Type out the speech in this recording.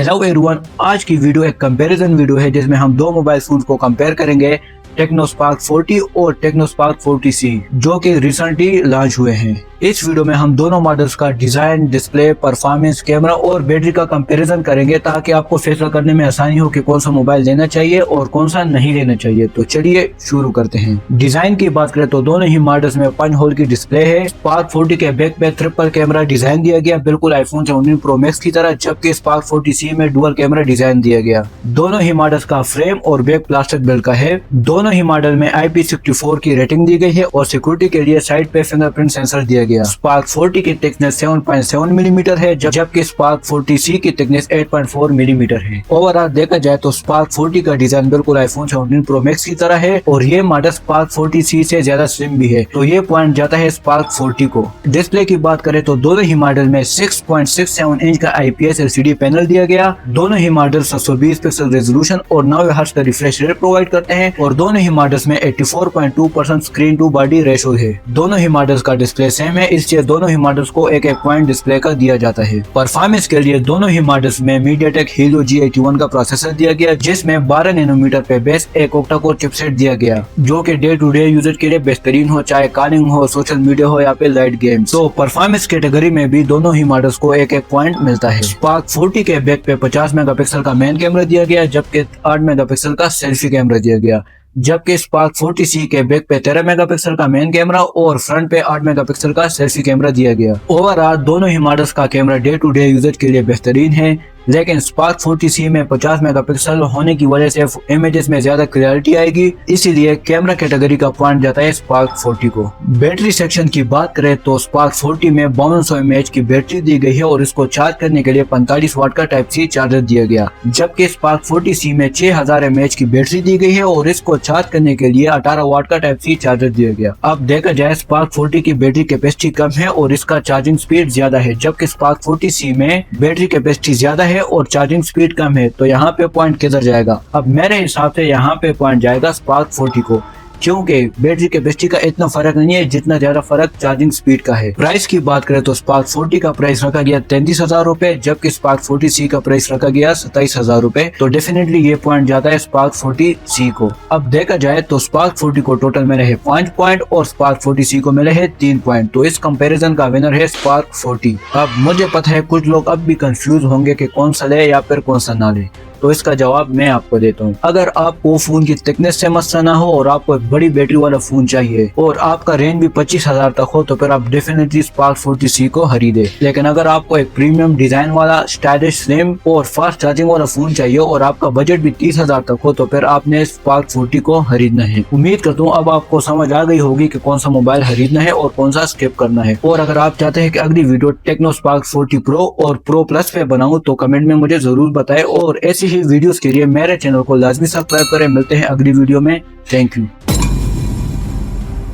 Hello everyone, आज की video एक कंपैरिजन वीडियो है जिसमें हम दो मोबाइल फोन को कंपेयर करेंगे, टेक्नो स्पार्क 40 और टेक्नो स्पार्क 40C जो कि रिसेंटली लॉन्च हुए हैं। इस वीडियो में हम दोनों मॉडल्स का डिजाइन, डिस्प्ले, परफॉर्मेंस, कैमरा और बैटरी का कंपैरिजन करेंगे ताकि आपको फैसला करने में आसानी हो कि कौन सा मोबाइल लेना चाहिए और कौन सा नहीं लेना चाहिए। तो चलिए शुरू करते हैं। डिजाइन की बात करें तो दोनों ही मॉडल्स में 5 होल की डिस्प्ले है। स्पार्क 40 के बैक पे ट्रिपल कैमरा डिजाइन दिया गया, बिल्कुल आईफोन 17 प्रो मैक्स की तरह, जबकि स्पार्क 40C में डुअल कैमरा डिजाइन दिया गया। दोनों ही मॉडल्स का फ्रेम और बैक प्लास्टिक बिल्ड का है। दोनों ही मॉडल में IP64 की रेटिंग दी गई है और सिक्योरिटी के लिए साइड पे फिंगरप्रिंट सेंसर दिया गया। स्पार्क 40 की थिकनेस 7.7 मिलीमीटर है, जबकि स्पार्क 40C की थिकनेस 8.4 मिलीमीटर है। ओवरऑल देखा जाए तो स्पार्क 40 का डिजाइन बिल्कुल आईफोन 17 प्रो मैक्स की तरह है और ये मॉडल स्पार्क 40C से ज्यादा स्लिम भी है, तो ये पॉइंट जाता है स्पार्क 40 को। डिस्प्ले की बात करें तो दोनों ही मॉडल में 6.67 इंच का IPS LCD पैनल दिया गया। दोनों ही मॉडल 720 पिक्सल रेजोल्यूशन और 9 हर्ट्ज का रिफ्रेश रेट प्रोवाइड करते हैं और दोनों ही मॉडल्स में 84.2% स्क्रीन टू बॉडी रेशो है। दोनों ही मॉडल्स का डिस्प्ले सेम है, इसलिए दोनों ही मॉडल्स को एक पॉइंट डिस्प्ले का दिया जाता है। परफॉर्मेंस के लिए दोनों ही मॉडल्स में MediaTek Helio G81 का प्रोसेसर दिया गया, जिसमें 12 नैनोमीटर पे बेस एक ऑक्टा कोर चिपसेट दिया गया, जो कि डे टू डे यूजर के लिए बेहतरीन हो, चाहे कॉलिंग हो, सोशल मीडिया हो या फिर लाइट गेम। तो परफॉर्मेंस कैटेगरी में भी दोनों ही मॉडल्स को एक पॉइंट मिलता है। स्पार्क 40 के बैक पे 50 मेगापिक्सल का मेन कैमरा दिया गया, जबकि 8 मेगापिक्सल का सेल्फी कैमरा दिया गया। जबकि स्पार्क 40C के बैक पे 13 मेगापिक्सल का मेन कैमरा और फ्रंट पे 8 मेगापिक्सल का सेल्फी कैमरा दिया गया। ओवरऑल दोनों ही मॉडल्स का camera day to day user के लिए बेहतरीन है, लेकिन स्पार्क 40C में 50 मेगापिक्सल होने की वजह से इमेजेस में ज्यादा क्लियरिटी आएगी, इसीलिए कैमरा कैटेगरी का पॉइंट जाता है स्पार्क 40 को। बैटरी सेक्शन की बात करें तो स्पार्क 40 में 5200 mAh की बैटरी दी गई है और इसको चार्ज करने के लिए 45 वाट का Type-C चार्जर दिया गया, जबकि स्पार्क 40C में 6000 mAh की बैटरी दी गई है और इसको चार्ज करने के लिए 18 वाट का Type-C चार्जर दिया गया। अब देखा जाए स्पार्क 40 की बैटरी कैपेसिटी कम है और इसका चार्जिंग स्पीड ज्यादा है, जबकि स्पार्क 40C में बैटरी कैपेसिटी ज्यादा है और चार्जिंग स्पीड कम है। तो यहाँ पे पॉइंट किधर जाएगा? अब मेरे हिसाब से यहाँ पे पॉइंट जाएगा स्पार्क 40 को, क्योंकि बैटरी कैपेसिटी का इतना फर्क नहीं है जितना ज्यादा फर्क चार्जिंग स्पीड का है। प्राइस की बात करें तो स्पार्क 40 का प्राइस रखा गया 33,000 रुपए, जबकि स्पार्क 40C का प्राइस रखा गया 27,000 रुपए। तो डेफिनेटली ये पॉइंट जाता है स्पार्क 40C को। अब देखा जाए तो स्पार्क 40 को टोटल मिले है 5 पॉइंट और स्पार्क 40C को मिले है 3 पॉइंट, तो इस कंपेरिजन का विनर है स्पार्क 40। अब मुझे पता है कुछ लोग अब भी कंफ्यूज होंगे कि कौन सा ले या फिर कौन सा ना ले, तो इसका जवाब मैं आपको देता हूँ। अगर आपको फोन की थिकनेस से मसला ना हो और आपको एक बड़ी बैटरी वाला फोन चाहिए और आपका रेंज भी 25,000 तक हो, तो फिर आप डेफिनेटली स्पार्क 40C को खरीदे। लेकिन अगर आपको एक प्रीमियम डिजाइन वाला, स्टाइलिश, स्लिम और फास्ट चार्जिंग वाला फोन चाहिए और आपका बजट भी 30,000 तक हो, तो फिर आपने स्पार्क 40 को खरीदना है। उम्मीद करता हूँ अब आपको समझ आ गई होगी कि कौन सा मोबाइल खरीदना है और कौन सा स्किप करना है। और अगर आप चाहते हैं कि अगली वीडियो टेक्नो स्पार्क 40 प्रो और प्रो प्लस पे बनाऊं, तो कमेंट में मुझे जरूर बताएं और ऐसी ही वीडियोस के लिए मेरे चैनल को लाजमी सब्सक्राइब करें। मिलते हैं अगली वीडियो में। Thank you.